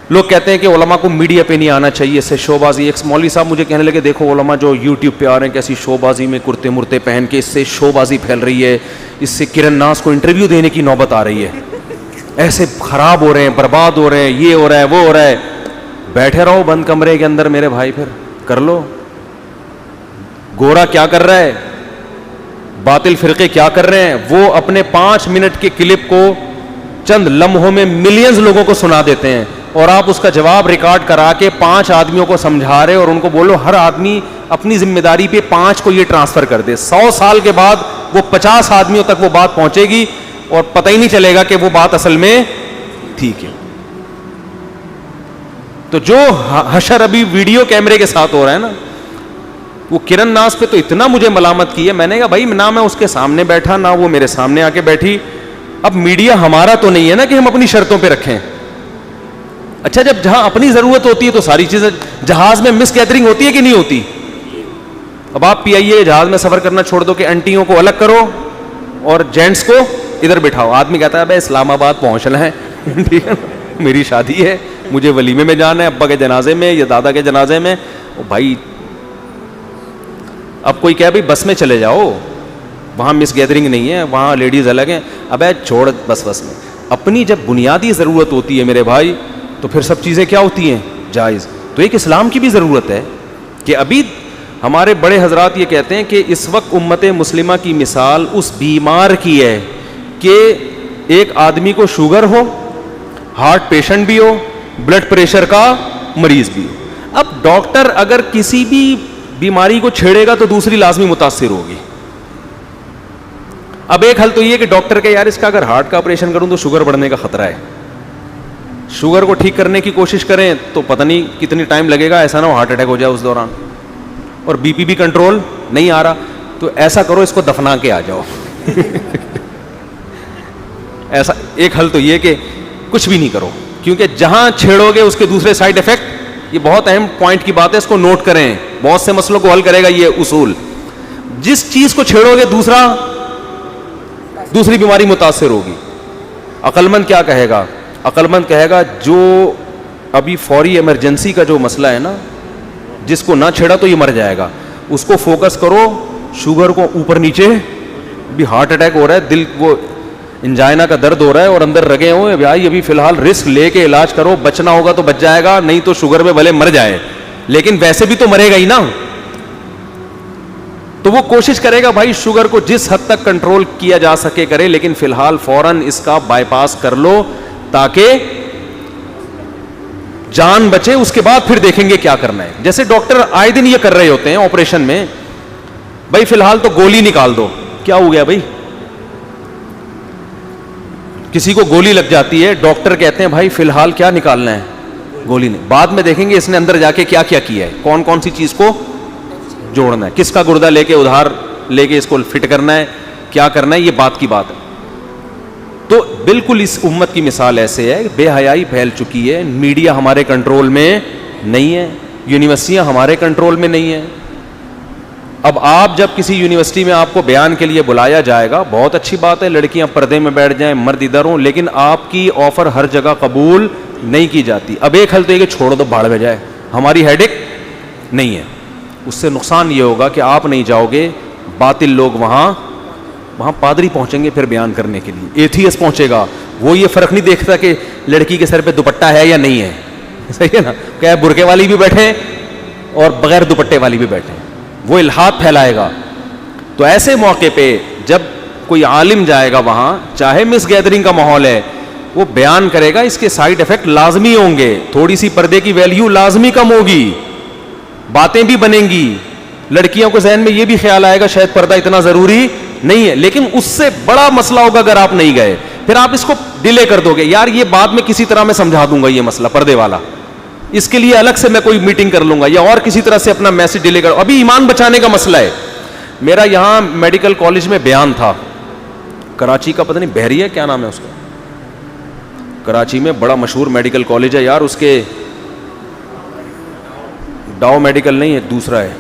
لوگ کہتے ہیں کہ علماء کو میڈیا پہ نہیں آنا چاہیے, اس سے شو بازی. ایک مولوی صاحب مجھے کہنے لگے دیکھو علماء جو یوٹیوب پہ آ رہے ہیں کیسی شو بازی میں کرتے مرتے پہن کے, اس سے شو بازی پھیل رہی ہے, اس سے کرن ناز کو انٹرویو دینے کی نوبت آ رہی ہے, ایسے خراب ہو رہے ہیں, برباد ہو رہے ہیں, یہ ہو رہا ہے وہ ہو رہا ہے. بیٹھے رہو بند کمرے کے اندر میرے بھائی, پھر کر لو. گورا کیا کر رہا ہے, باطل فرقے کیا کر رہے ہیں, وہ اپنے 5 منٹ کے کلپ کو چند لمحوں میں ملینز لوگوں کو سنا دیتے ہیں, اور آپ اس کا جواب ریکارڈ کرا کے 5 آدمیوں کو سمجھا رہے, اور ان کو بولو ہر آدمی اپنی ذمہ داری پہ 5 کو یہ ٹرانسفر کر دے. 100 سال کے بعد وہ 50 آدمیوں تک وہ بات پہنچے گی اور پتہ ہی نہیں چلے گا کہ وہ بات اصل میں ٹھیک ہے. تو جو حشر ابھی ویڈیو کیمرے کے ساتھ ہو رہا ہے نا, وہ کرن ناز پہ تو اتنا مجھے ملامت کی ہے, میں نے کہا بھائی نہ میں اس کے سامنے بیٹھا نہ وہ میرے سامنے آ کے بیٹھی. اب میڈیا ہمارا تو نہیں ہے نا کہ ہم اپنی شرطوں پہ رکھیں. اچھا جب جہاں اپنی ضرورت ہوتی ہے تو ساری چیزیں, جہاز میں مس گیدرنگ ہوتی ہے کہ نہیں ہوتی؟ اب آپ پی آئی اے جہاز میں سفر کرنا چھوڑ دو کہ انٹیوں کو الگ کرو اور جینٹس کو ادھر بٹھاؤ. آدمی کہتا ہے بھائی اسلام آباد پہنچنا ہے, ٹھیک ہے نا, میری شادی ہے, مجھے ولیمے میں جانا ہے, ابا کے جنازے میں یا دادا کے جنازے میں. بھائی اب کوئی کہے بھائی بس میں چلے جاؤ, وہاں مس گیدرنگ نہیں ہے, وہاں لیڈیز الگ ہیں. ابے چھوڑ بس میں. اپنی جب بنیادی ضرورت ہوتی ہے میرے بھائی تو پھر سب چیزیں کیا ہوتی ہیں جائز. تو ایک اسلام کی بھی ضرورت ہے کہ ابھی ہمارے بڑے حضرات یہ کہتے ہیں کہ اس وقت امت مسلمہ کی مثال اس بیمار کی ہے کہ ایک آدمی کو شوگر ہو, ہارٹ پیشنٹ بھی ہو, بلڈ پریشر کا مریض بھی ہو. اب ڈاکٹر اگر کسی بھی بیماری کو چھیڑے گا تو دوسری لازمی متاثر ہوگی. اب ایک حل تو یہ کہ ڈاکٹر کہ یار اس کا اگر ہارٹ کا آپریشن کروں تو شوگر بڑھنے کا خطرہ ہے, شوگر کو ٹھیک کرنے کی کوشش کریں تو پتہ نہیں کتنی ٹائم لگے گا, ایسا نہ ہو ہارٹ اٹیک ہو جائے اس دوران, اور بی پی بھی کنٹرول نہیں آ رہا. تو ایسا کرو اس کو دفنا کے آ جاؤ. ایسا ایک حل تو یہ کہ کچھ بھی نہیں کرو, کیونکہ جہاں چھیڑو گے اس کے دوسرے سائڈ افیکٹ. یہ بہت اہم پوائنٹ کی بات ہے, اس کو نوٹ کریں, بہت سے مسئلوں کو حل کرے گا یہ اصول. جس چیز کو چھیڑو گے دوسری بیماری متاثر ہوگی. عقل مند کیا کہے گا؟ عقل مند کہے گا جو ابھی فوری ایمرجنسی کا جو مسئلہ ہے نا, جس کو نہ چھیڑا تو یہ مر جائے گا, اس کو فوکس کرو. شوگر کو اوپر نیچے, بھی ہارٹ اٹیک ہو رہا ہے, دل وہ انجائنا کا درد ہو رہا ہے اور اندر رگے ہوئے, بھائی ابھی فی الحال رسک لے کے علاج کرو, بچنا ہوگا تو بچ جائے گا, نہیں تو شوگر میں بھلے مر جائے لیکن ویسے بھی تو مرے گا ہی نا. تو وہ کوشش کرے گا بھائی شوگر کو جس حد تک کنٹرول کیا جا سکے کرے, لیکن فی الحال فوراً اس کا بائی پاس کر لو تاکہ جان بچے. اس کے بعد پھر دیکھیں گے کیا کرنا ہے. جیسے ڈاکٹر آئے دن یہ کر رہے ہوتے ہیں آپریشن میں, بھائی فی الحال تو گولی نکال دو. کیا ہو گیا بھائی؟ کسی کو گولی لگ جاتی ہے, ڈاکٹر کہتے ہیں بھائی فی الحال کیا نکالنا ہے؟ گولی نہیں. بعد میں دیکھیں گے اس نے اندر جا کے کیا کیا ہے, کون کون سی چیز کو جوڑنا ہے, کس کا گردہ لے کے ادھار لے کے اس کو فٹ کرنا ہے, کیا کرنا ہے, یہ بات کی بات ہے. تو بالکل اس امت کی مثال ایسے ہے, بے حیائی پھیل چکی ہے, میڈیا ہمارے کنٹرول میں نہیں ہے, یونیورسٹیاں ہمارے کنٹرول میں نہیں ہیں. اب آپ جب کسی یونیورسٹی میں آپ کو بیان کے لیے بلایا جائے گا, بہت اچھی بات ہے, لڑکیاں پردے میں بیٹھ جائیں, مرد ادھر ہوں, لیکن آپ کی آفر ہر جگہ قبول نہیں کی جاتی. اب ایک حل تو یہ کہ چھوڑ دو, بھاڑ میں جائے, ہماری ہیڈک نہیں ہے. اس سے نقصان یہ ہوگا کہ آپ نہیں جاؤ گے, باطل لوگ وہاں پادری پہنچیں گے پھر بیان کرنے کے لیے, ایتھیس پہنچے گا, وہ یہ فرق نہیں دیکھتا کہ لڑکی کے سر پہ دوپٹہ ہے یا نہیں ہے, صحیح ہے نا, کہ برقعے والی بھی بیٹھے اور بغیر دوپٹے والی بھی بیٹھے, وہ الحاد پھیلائے گا. تو ایسے موقع پہ جب کوئی عالم جائے گا وہاں, چاہے مس گیدرنگ کا ماحول ہے, وہ بیان کرے گا, اس کے سائیڈ افیکٹ لازمی ہوں گے, تھوڑی سی پردے کی ویلیو لازمی کم ہوگی, باتیں بھی بنیں گی, لڑکیوں کو ذہن میں یہ بھی خیال آئے گا شاید پردہ اتنا ضروری نہیں ہے, لیکن اس سے بڑا مسئلہ ہوگا اگر آپ نہیں گئے, پھر آپ اس کو ڈیلے کر دو گے. یار یہ بعد میں کسی طرح میں سمجھا دوں گا, یہ مسئلہ پردے والا, اس کے لیے الگ سے میں کوئی میٹنگ کر لوں گا, یا اور کسی طرح سے اپنا میسج ڈیلے کرو. ابھی ایمان بچانے کا مسئلہ ہے. میرا یہاں میڈیکل کالج میں بیان تھا, کراچی کا, پتہ نہیں بحریہ کیا نام ہے اس کا, کراچی میں بڑا مشہور میڈیکل کالج ہے یار, اس کے ڈاؤ میڈیکل نہیں ہے, دوسرا ہے,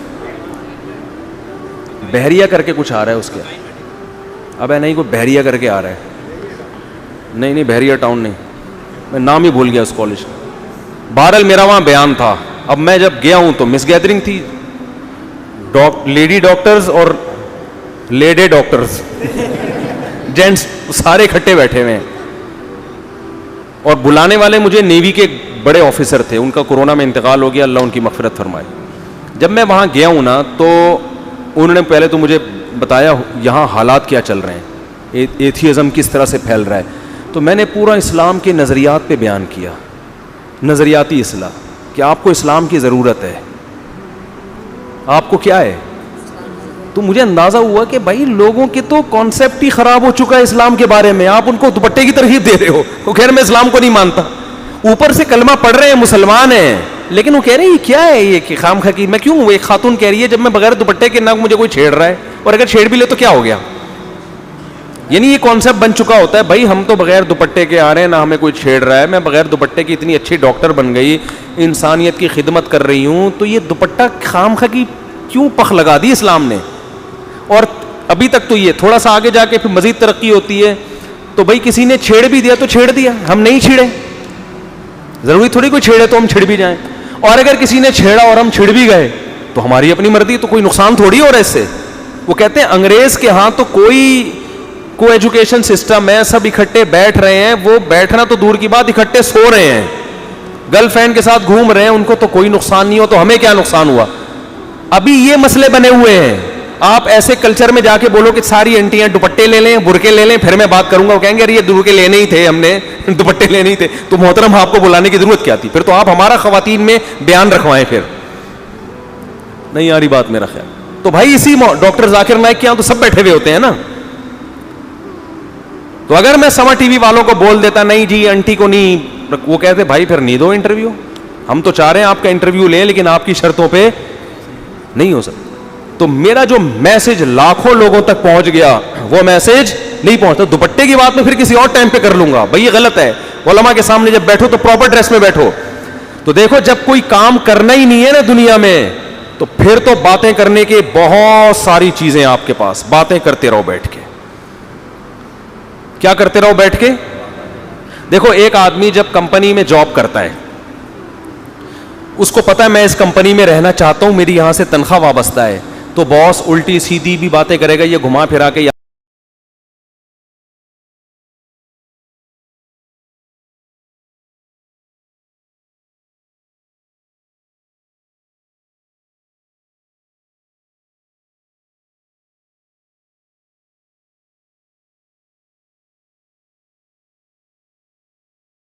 بحریہ کر کے کچھ آ رہا ہے اس کے, اب ہے نہیں کوئی بحریہ کر کے آ رہا ہے, نہیں بحریہ ٹاؤن نہیں, میں نام ہی بھول گیا اس کالج کا. بہرحال میرا وہاں بیان تھا. اب میں جب گیا ہوں تو مس گیدرنگ تھی, لیڈی ڈاکٹرز اور لیڈی ڈاکٹرز جینٹس سارے اکٹھے بیٹھے ہوئے ہیں, اور بلانے والے مجھے نیوی کے بڑے آفیسر تھے, ان کا کورونا میں انتقال ہو گیا, اللہ ان کی مغفرت فرمائے. جب میں وہاں گیا ہوں نا تو انہوں نے پہلے تو مجھے بتایا یہاں حالات کیا چل رہے ہیں, ایتھیزم کس طرح سے پھیل رہا ہے. تو میں نے پورا اسلام کے نظریات پہ بیان کیا, نظریاتی اصلاح, کہ آپ کو اسلام کی ضرورت ہے, آپ کو کیا ہے. تو مجھے اندازہ ہوا کہ بھائی لوگوں کے تو کانسیپٹ ہی خراب ہو چکا ہے اسلام کے بارے میں, آپ ان کو دوپٹے کی ترغیب دے رہے ہو. وہ کہہ رہے میں اسلام کو نہیں مانتا, اوپر سے کلمہ پڑھ رہے ہیں, مسلمان ہیں, لیکن وہ کہہ رہے ہیں یہ کیا ہے, یہ کہ خام خا کی. میں کیوں, ایک خاتون کہہ رہی ہے جب میں بغیر دوپٹے کے نہ مجھے کوئی چھیڑ رہا ہے, اور اگر چھیڑ بھی لے تو کیا ہو گیا. یعنی یہ کانسیپٹ بن چکا ہوتا ہے بھائی ہم تو بغیر دوپٹے کے آ رہے ہیں, نہ ہمیں کوئی چھیڑ رہا ہے, میں بغیر دوپٹے کی اتنی اچھی ڈاکٹر بن گئی, انسانیت کی خدمت کر رہی ہوں, تو یہ دوپٹہ خام خا کی کیوں پخ لگا دی اسلام نے. اور ابھی تک تو یہ تھوڑا سا آگے جا کے پھر مزید ترقی ہوتی ہے, تو بھائی کسی نے چھیڑ بھی دیا تو چھیڑ دیا, ہم نہیں چھیڑے, ضروری تھوڑی کوئی چھیڑے تو ہم چھڑ بھی جائیں. اور اگر کسی نے چھیڑا اور ہم چھڑ بھی گئے تو ہماری اپنی مرضی, تو کوئی نقصان تھوڑی ہو رہا ہے اس سے. وہ کہتے ہیں انگریز کے ہاں تو کوئی ایجوکیشن سسٹم ہے, سب اکٹھے بیٹھ رہے ہیں, وہ بیٹھنا تو دور کی بات, اکٹھے سو رہے ہیں, گرل فرینڈ کے ساتھ گھوم رہے ہیں, ان کو تو کوئی نقصان نہیں ہو, تو ہمیں کیا نقصان ہوا. ابھی یہ مسئلے بنے ہوئے ہیں. آپ ایسے کلچر میں جا کے بولو کہ ساری انٹیاں دوپٹے لے لیں, برقے لے لیں, پھر میں بات کروں گا, وہ کہیں گے یہ برقے لینے ہی تھے, ہم نے دوپٹے لینے ہی تھے. تو محترم آپ کو بلانے کی ضرورت کیا تھی, پھر تو آپ ہمارا خواتین میں بیان رکھوائیں. پھر نہیں آ رہی بات میرا خیال. تو بھائی اسی ڈاکٹر ذاکر نائک کے یہاں تو سب بیٹھے ہوئے ہوتے ہیں نا. تو اگر میں سما ٹی وی والوں کو بول دیتا نہیں جی انٹی کو نہیں, وہ کہتے بھائی پھر نہیں دو انٹرویو, ہم تو چاہ رہے ہیں آپ کا انٹرویو لیں لیکن آپ کی شرطوں پہ نہیں ہو سکتا. تو میرا جو میسج لاکھوں لوگوں تک پہنچ گیا وہ میسج نہیں پہنچتا. دوپٹے کی بات میں پھر کسی اور ٹائم پہ کر لوں گا, بھائی یہ غلط ہے. علماء کے سامنے جب بیٹھو تو پراپر ڈریس میں بیٹھو. تو دیکھو جب کوئی کام کرنا ہی نہیں ہے نا دنیا میں, تو پھر تو باتیں کرنے کی بہت ساری چیزیں آپ کے پاس, باتیں کرتے رہو بیٹھ کے. کیا کرتے رہو بیٹھ کے. دیکھو ایک آدمی جب کمپنی میں جاب کرتا ہے, اس کو پتا ہے میں اس کمپنی میں رہنا چاہتا ہوں, میری یہاں سے تنخواہ وابستہ ہے, تو باس الٹی سیدھی بھی باتیں کرے گا, یہ گھما پھرا کے